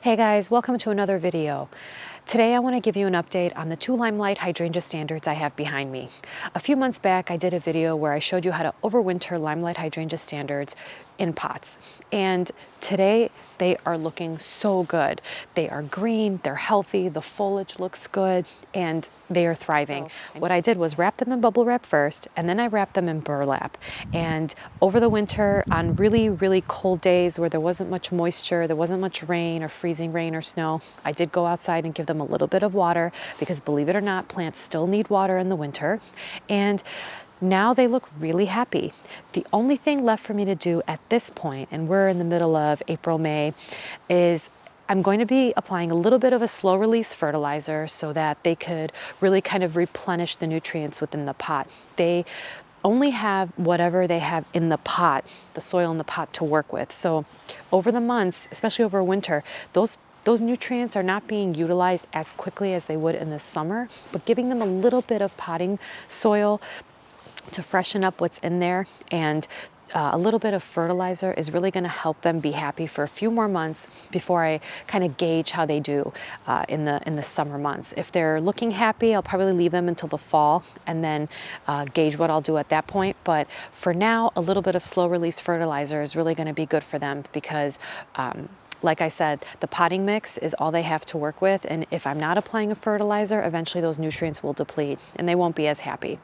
Hey guys, welcome to another video. Today I want to give you an update on the 2 Limelight hydrangea standards I have behind me. A few months back I did a video where I showed you how to overwinter Limelight hydrangea standards in pots. And today they are looking so good. They are green, they're healthy, the foliage looks good, and they are thriving. So what I did was wrap them in bubble wrap first, and then I wrapped them in burlap. And over the winter, on really cold days where there wasn't much moisture, there wasn't much rain or freezing rain or snow, I did go outside and give them a little bit of water because, believe it or not, plants still need water in the winter. And now they look really happy. The only thing left for me to do at this point, and we're in the middle of April, May, is I'm going to be applying a little bit of a slow release fertilizer so that they could really kind of replenish the nutrients within the pot. They only have whatever they have in the pot, the soil in the pot, to work with. So over the months, especially over winter, those nutrients are not being utilized as quickly as they would in the summer, but giving them a little bit of potting soil to freshen up what's in there, and a little bit of fertilizer is really going to help them be happy for a few more months before I kind of gauge how they do in the summer months. If they're looking happy, I'll probably leave them until the fall and then gauge what I'll do at that point. But for now, a little bit of slow release fertilizer is really going to be good for them because like I said, the potting mix is all they have to work with, and if I'm not applying a fertilizer, eventually those nutrients will deplete and they won't be as happy.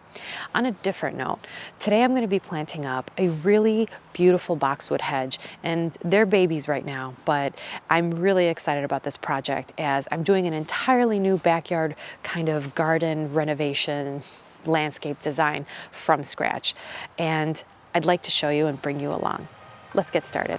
On a different note, today I'm going to be planting up a really beautiful boxwood hedge, and they're babies right now, but I'm really excited about this project as I'm doing an entirely new backyard kind of garden renovation landscape design from scratch, and I'd like to show you and bring you along. Let's get started.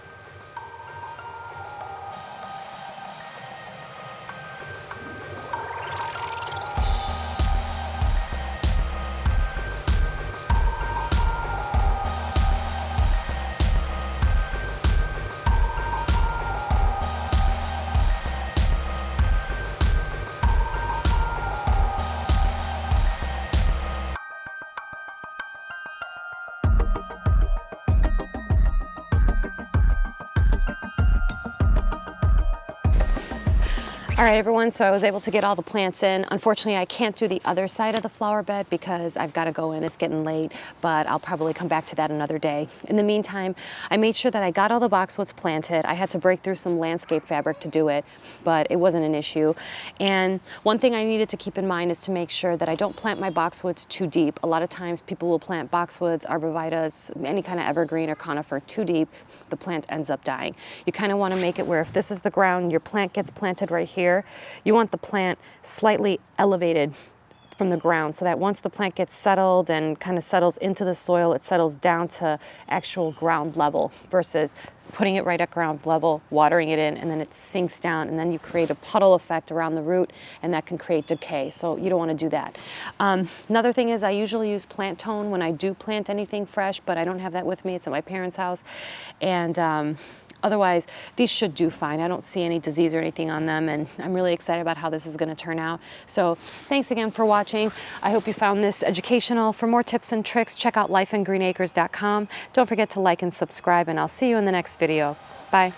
All right, everyone, so I was able to get all the plants in. Unfortunately, I can't do the other side of the flower bed because I've got to go in. It's getting late, but I'll probably come back to that another day. In the meantime, I made sure that I got all the boxwoods planted. I had to break through some landscape fabric to do it, but it wasn't an issue. And one thing I needed to keep in mind is to make sure that I don't plant my boxwoods too deep. A lot of times people will plant boxwoods, arborvitaes, any kind of evergreen or conifer too deep. The plant ends up dying. You kind of want to make it where if this is the ground, your plant gets planted right here, you want the plant slightly elevated from the ground so that once the plant gets settled and kind of settles into the soil, it settles down to actual ground level versus putting it right at ground level, watering it in, and then it sinks down, and then you create a puddle effect around the root, and that can create decay. So you don't want to do that. Another thing is I usually use plant tone when I do plant anything fresh, but I don't have that with me. It's at my parents' house. And otherwise, these should do fine. I don't see any disease or anything on them, and I'm really excited about how this is going to turn out. So thanks again for watching. I hope you found this educational. For more tips and tricks, check out lifeandgreenacres.com. Don't forget to like and subscribe, and I'll see you in the next video. Bye.